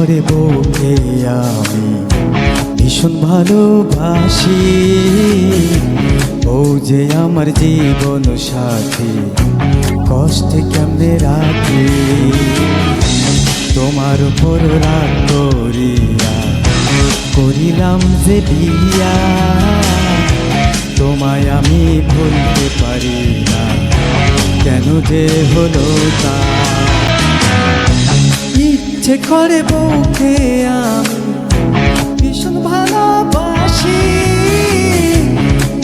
করে বউকে আমি ভীষণ ভালোবাসি। বউ যে আমার জীবন সাথী, কষ্টে কেমনে রাখি। তোমার উপর রাগ করিয়া করিলাম যে বিয়া, তোমায় আমি ভুলতে পারি না, কেন যে হলো তা। ইচ্ছে করে বউকে আমি ভীষণ ভালোবাসি।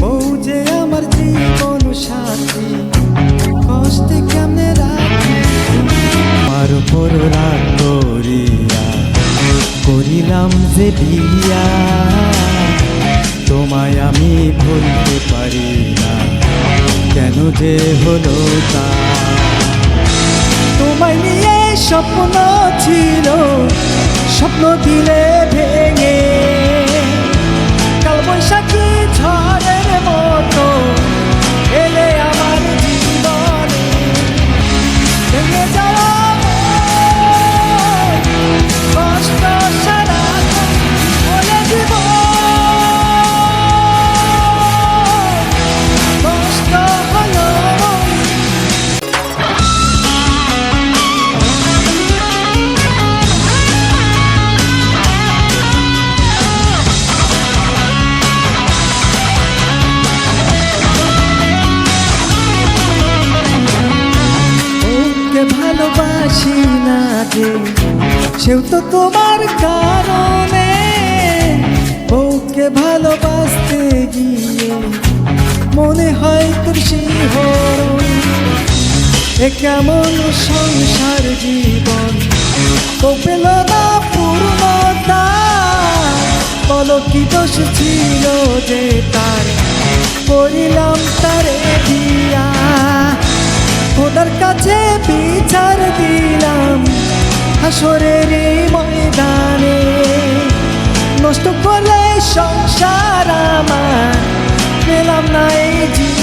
বউ যে আমার জীবন সাথী, কষ্টে কেমনে রাখি। আমার উপর রাগ করিয়া করিলাম যে বিয়া, তোমায় আমি ভুলতে পারি না, কেন যে হলো তা। তোমায় নিয়ে স্বপ্ন ছিল, স্বপ্ন দিলে ভেঙে। কালবৈশাখী ঝড়ের মতো এলে আমার জীবনে, ভেঙে যাওয়া কষ্ট সারা বলে দিব। কষ্ট হলো ভালোবাসি না যে, সেও তো তোমার কারণে। বউকে ভালোবাসতে গিয়ে মনে হয় তোর শিহরণ। এ কেমন সংসার জীবন, তো পেল না পূর্ণতা। বলো কি দোষ ছিল যে তার, করিলাম তারে দিয়া। খোদার কাছে বিচার দিলাম হাসরের ময়দানে। নষ্ট করলে সংসার আমার, পেলাম না এই জীবন।